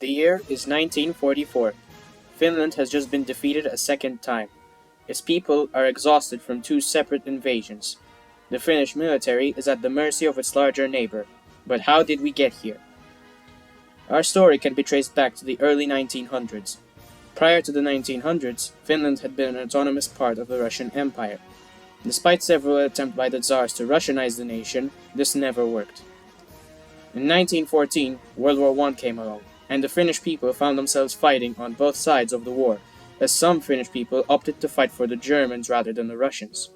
The year is 1944. Finland has just been defeated a second time. Its people are exhausted from two separate invasions. The Finnish military is at the mercy of its larger neighbor. But how did we get here? Our story can be traced back to the early 1900s. Prior to the 1900s, Finland had been an autonomous part of the Russian Empire. Despite several attempts by the Tsars to Russianize the nation, this never worked. In 1914, World War I came along, and the Finnish people found themselves fighting on both sides of the war, as some Finnish people opted to fight for the Germans rather than the Russians.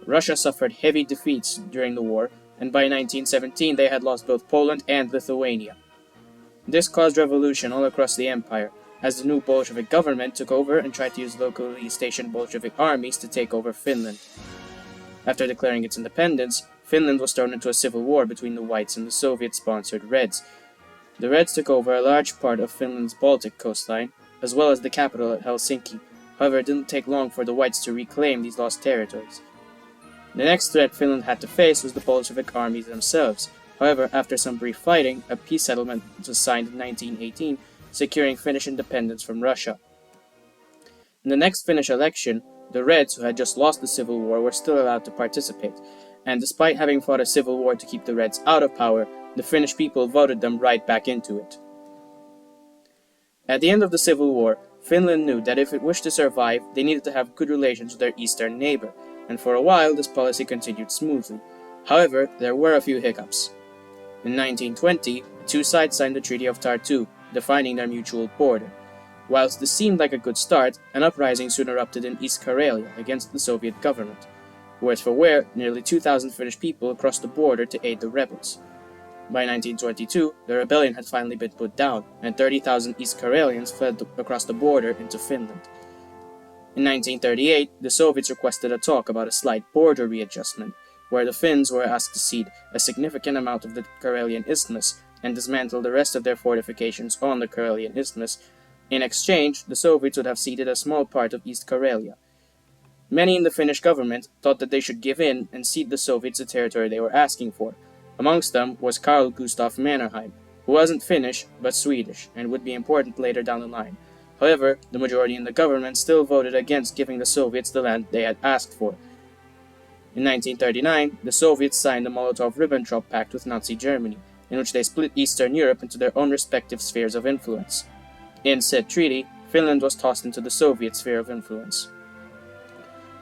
Russia suffered heavy defeats during the war, and by 1917 they had lost both Poland and Lithuania. This caused revolution all across the empire, as the new Bolshevik government took over and tried to use locally stationed Bolshevik armies to take over Finland. After declaring its independence, Finland was thrown into a civil war between the Whites and the Soviet-sponsored Reds. The Reds took over a large part of Finland's Baltic coastline, as well as the capital at Helsinki. However, it didn't take long for the Whites to reclaim these lost territories. The next threat Finland had to face was the Bolshevik armies themselves. However, after some brief fighting, a peace settlement was signed in 1918, securing Finnish independence from Russia. In the next Finnish election, the Reds, who had just lost the civil war, were still allowed to participate, and despite having fought a civil war to keep the Reds out of power, the Finnish people voted them right back into it. At the end of the civil war, Finland knew that if it wished to survive, they needed to have good relations with their eastern neighbor, and for a while this policy continued smoothly. However, there were a few hiccups. In 1920, the two sides signed the Treaty of Tartu, defining their mutual border. Whilst this seemed like a good start, an uprising soon erupted in East Karelia against the Soviet government. Worse for wear, nearly 2,000 Finnish people crossed the border to aid the rebels. By 1922, the rebellion had finally been put down, and 30,000 East Karelians fled across the border into Finland. In 1938, the Soviets requested a talk about a slight border readjustment, where the Finns were asked to cede a significant amount of the Karelian Isthmus and dismantle the rest of their fortifications on the Karelian Isthmus. In exchange, the Soviets would have ceded a small part of East Karelia. Many in the Finnish government thought that they should give in and cede the Soviets the territory they were asking for. Amongst them was Carl Gustaf Mannerheim, who wasn't Finnish but Swedish and would be important later down the line. However, the majority in the government still voted against giving the Soviets the land they had asked for. In 1939, the Soviets signed the Molotov-Ribbentrop Pact with Nazi Germany, in which they split Eastern Europe into their own respective spheres of influence. In said treaty, Finland was tossed into the Soviet sphere of influence.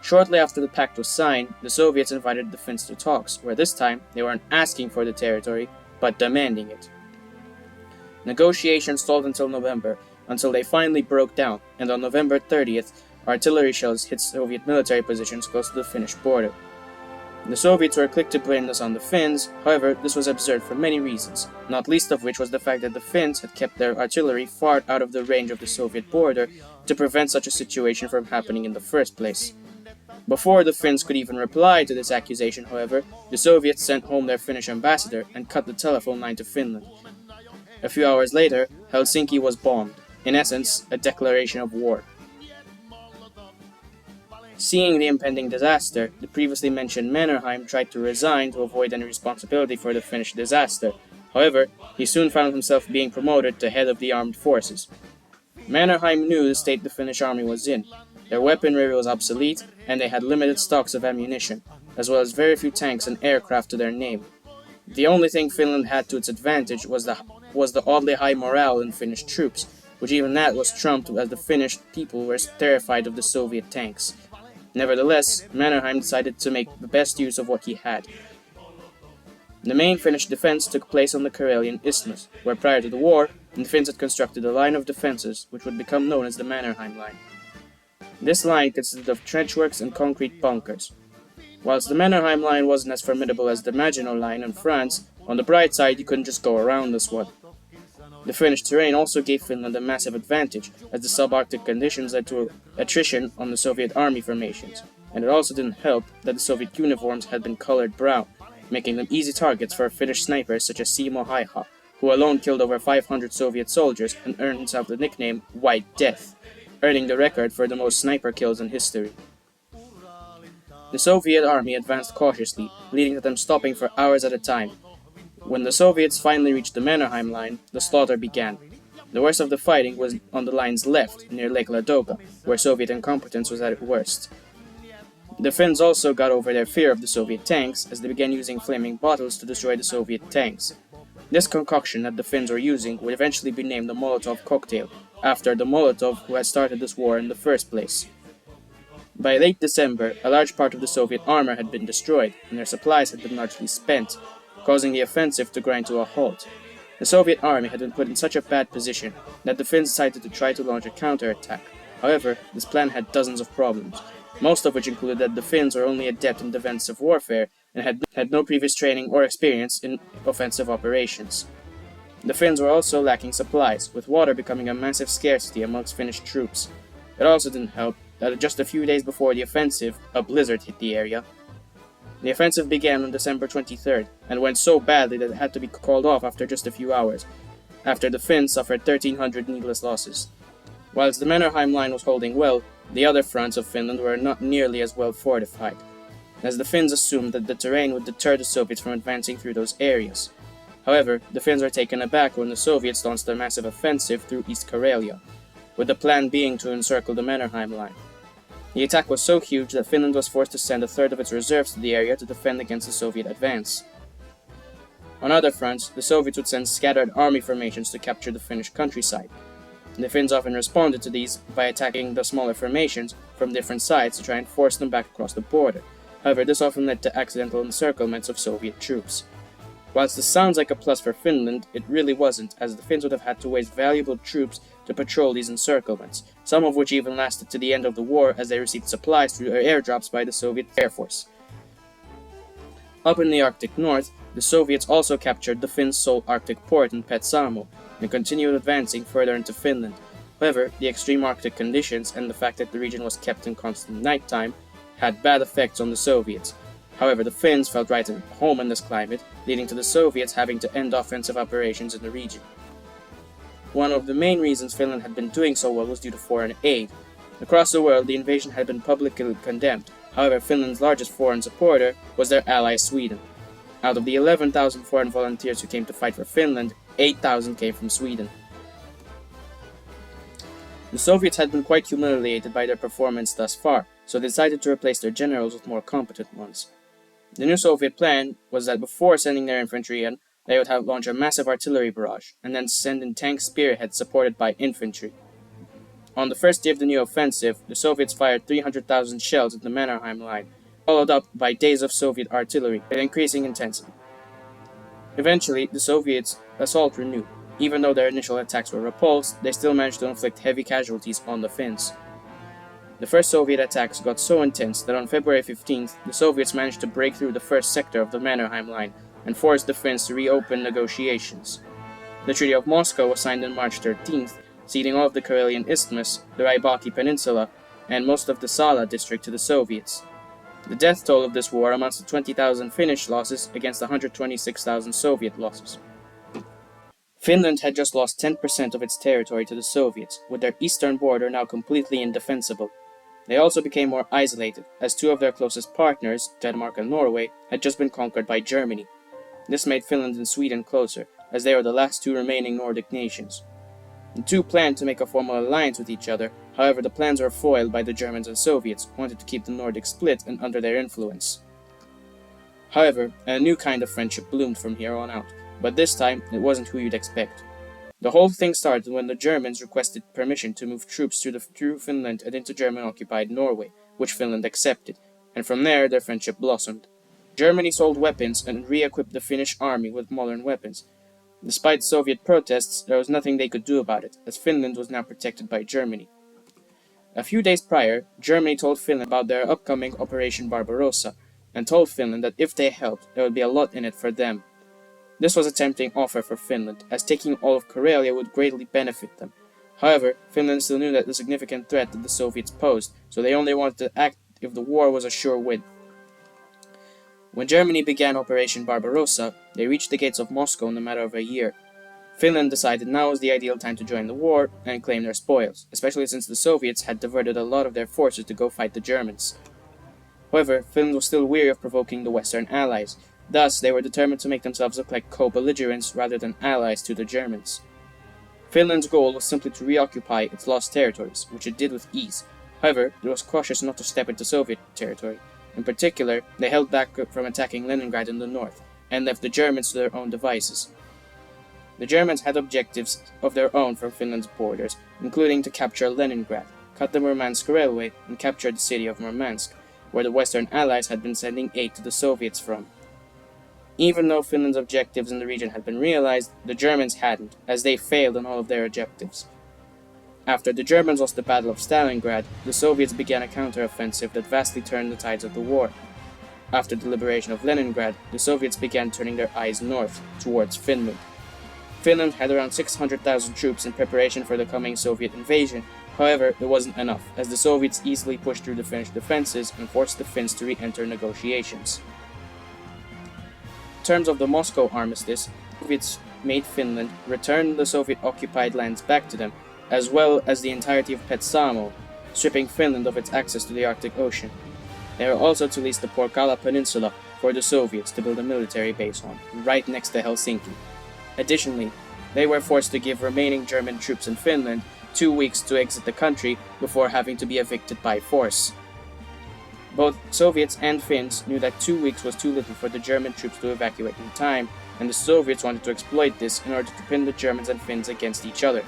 Shortly after the pact was signed, the Soviets invited the Finns to talks, where this time they weren't asking for the territory, but demanding it. Negotiations stalled until November, until they finally broke down, and on November 30th, artillery shells hit Soviet military positions close to the Finnish border. The Soviets were quick to blame this on the Finns. However, this was absurd for many reasons, not least of which was the fact that the Finns had kept their artillery far out of the range of the Soviet border to prevent such a situation from happening in the first place. Before the Finns could even reply to this accusation, however, the Soviets sent home their Finnish ambassador and cut the telephone line to Finland. A few hours later, Helsinki was bombed, in essence, a declaration of war. Seeing the impending disaster, the previously mentioned Mannerheim tried to resign to avoid any responsibility for the Finnish disaster. However, he soon found himself being promoted to head of the armed forces. Mannerheim knew the state the Finnish army was in. Their weaponry was obsolete, and they had limited stocks of ammunition, as well as very few tanks and aircraft to their name. The only thing Finland had to its advantage was the oddly high morale in Finnish troops, which even that was trumped as the Finnish people were terrified of the Soviet tanks. Nevertheless, Mannerheim decided to make the best use of what he had. The main Finnish defense took place on the Karelian Isthmus, where prior to the war, the Finns had constructed a line of defenses which would become known as the Mannerheim Line. This line consisted of trenchworks and concrete bunkers. Whilst the Mannerheim Line wasn't as formidable as the Maginot Line in France, on the bright side you couldn't just go around this one. The Finnish terrain also gave Finland a massive advantage, as the subarctic conditions led to attrition on the Soviet army formations, and it also didn't help that the Soviet uniforms had been colored brown, making them easy targets for Finnish snipers such as Simo Haiha, who alone killed over 500 Soviet soldiers and earned himself the nickname White Death, earning the record for the most sniper kills in history. The Soviet army advanced cautiously, leading to them stopping for hours at a time. When the Soviets finally reached the Mannerheim Line, the slaughter began. The worst of the fighting was on the line's left, near Lake Ladoga, where Soviet incompetence was at its worst. The Finns also got over their fear of the Soviet tanks, as they began using flaming bottles to destroy the Soviet tanks. This concoction that the Finns were using would eventually be named the Molotov cocktail, after the Molotov who had started this war in the first place. By late December, a large part of the Soviet armor had been destroyed, and their supplies had been largely spent, causing the offensive to grind to a halt. The Soviet army had been put in such a bad position that the Finns decided to try to launch a counterattack. However, this plan had dozens of problems, most of which included that the Finns were only adept in defensive warfare and had no previous training or experience in offensive operations. The Finns were also lacking supplies, with water becoming a massive scarcity amongst Finnish troops. It also didn't help that just a few days before the offensive, a blizzard hit the area. The offensive began on December 23rd, and went so badly that it had to be called off after just a few hours, after the Finns suffered 1,300 needless losses. Whilst the Mannerheim line was holding well, the other fronts of Finland were not nearly as well fortified, as the Finns assumed that the terrain would deter the Soviets from advancing through those areas. However, the Finns were taken aback when the Soviets launched their massive offensive through East Karelia, with the plan being to encircle the Mannerheim line. The attack was so huge that Finland was forced to send a third of its reserves to the area to defend against the Soviet advance. On other fronts, the Soviets would send scattered army formations to capture the Finnish countryside. The Finns often responded to these by attacking the smaller formations from different sides to try and force them back across the border. However, this often led to accidental encirclements of Soviet troops. Whilst this sounds like a plus for Finland, it really wasn't, as the Finns would have had to waste valuable troops to patrol these encirclements, some of which even lasted to the end of the war as they received supplies through airdrops by the Soviet Air Force. Up in the Arctic North, the Soviets also captured the Finns' sole Arctic port in Petsamo and continued advancing further into Finland. However, the extreme Arctic conditions and the fact that the region was kept in constant nighttime had bad effects on the Soviets. However, the Finns felt right at home in this climate, leading to the Soviets having to end offensive operations in the region. One of the main reasons Finland had been doing so well was due to foreign aid. Across the world, the invasion had been publicly condemned. However, Finland's largest foreign supporter was their ally Sweden. Out of the 11,000 foreign volunteers who came to fight for Finland, 8,000 came from Sweden. The Soviets had been quite humiliated by their performance thus far, so they decided to replace their generals with more competent ones. The new Soviet plan was that before sending their infantry in, they would have launch a massive artillery barrage, and then send in tank spearheads supported by infantry. On the first day of the new offensive, the Soviets fired 300,000 shells at the Mannerheim line, followed up by days of Soviet artillery with increasing intensity. Eventually, the Soviets' assault renewed. Even though their initial attacks were repulsed, they still managed to inflict heavy casualties on the Finns. The first Soviet attacks got so intense that on February 15th, the Soviets managed to break through the first sector of the Mannerheim line and forced the Finns to reopen negotiations. The Treaty of Moscow was signed on March 13th, ceding all of the Karelian Isthmus, the Raibaki Peninsula, and most of the Sala district to the Soviets. The death toll of this war amounts to 20,000 Finnish losses against 126,000 Soviet losses. Finland had just lost 10% of its territory to the Soviets, with their eastern border now completely indefensible. They also became more isolated, as two of their closest partners, Denmark and Norway, had just been conquered by Germany. This made Finland and Sweden closer, as they were the last two remaining Nordic nations. The two planned to make a formal alliance with each other, however the plans were foiled by the Germans and Soviets, who wanted to keep the Nordics split and under their influence. However, a new kind of friendship bloomed from here on out, but this time it wasn't who you'd expect. The whole thing started when the Germans requested permission to move troops through Finland and into German-occupied Norway, which Finland accepted, and from there their friendship blossomed. Germany sold weapons and re-equipped the Finnish army with modern weapons. Despite Soviet protests, there was nothing they could do about it, as Finland was now protected by Germany. A few days prior, Germany told Finland about their upcoming Operation Barbarossa, and told Finland that if they helped, there would be a lot in it for them. This was a tempting offer for Finland, as taking all of Karelia would greatly benefit them. However, Finland still knew that the significant threat that the Soviets posed, so they only wanted to act if the war was a sure win. When Germany began Operation Barbarossa, they reached the gates of Moscow in a matter of a year. Finland decided now was the ideal time to join the war and claim their spoils, especially since the Soviets had diverted a lot of their forces to go fight the Germans. However, Finland was still weary of provoking the Western allies. Thus, they were determined to make themselves look like co-belligerents rather than allies to the Germans. Finland's goal was simply to reoccupy its lost territories, which it did with ease. However, it was cautious not to step into Soviet territory. In particular, they held back from attacking Leningrad in the north, and left the Germans to their own devices. The Germans had objectives of their own from Finland's borders, including to capture Leningrad, cut the Murmansk Railway, and capture the city of Murmansk, where the Western Allies had been sending aid to the Soviets from. Even though Finland's objectives in the region had been realized, the Germans hadn't, as they failed on all of their objectives. After the Germans lost the Battle of Stalingrad, the Soviets began a counter-offensive that vastly turned the tides of the war. After the liberation of Leningrad, the Soviets began turning their eyes north, towards Finland. Finland had around 600,000 troops in preparation for the coming Soviet invasion. However, it wasn't enough, as the Soviets easily pushed through the Finnish defenses and forced the Finns to re-enter negotiations. In terms of the Moscow Armistice, the Soviets made Finland return the Soviet-occupied lands back to them, as well as the entirety of Petsamo, stripping Finland of its access to the Arctic Ocean. They were also to lease the Porkala Peninsula for the Soviets to build a military base on, right next to Helsinki. Additionally, they were forced to give remaining German troops in Finland 2 weeks to exit the country before having to be evicted by force. Both Soviets and Finns knew that 2 weeks was too little for the German troops to evacuate in time, and the Soviets wanted to exploit this in order to pin the Germans and Finns against each other.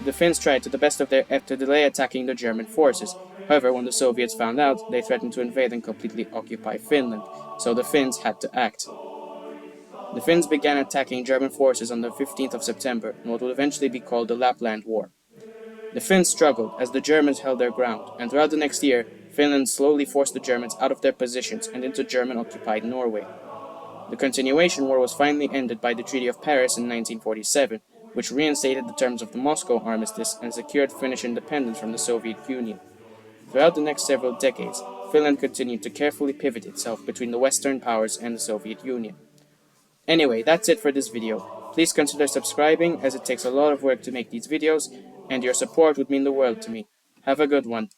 The Finns tried to the best of their effort to delay attacking the German forces. However, when the Soviets found out, they threatened to invade and completely occupy Finland, so the Finns had to act. The Finns began attacking German forces on the 15th of September in what would eventually be called the Lapland War. The Finns struggled as the Germans held their ground, and throughout the next year, Finland slowly forced the Germans out of their positions and into German-occupied Norway. The continuation war was finally ended by the Treaty of Paris in 1947, which reinstated the terms of the Moscow Armistice and secured Finnish independence from the Soviet Union. Throughout the next several decades, Finland continued to carefully pivot itself between the Western powers and the Soviet Union. Anyway, that's it for this video. Please consider subscribing, as it takes a lot of work to make these videos, and your support would mean the world to me. Have a good one.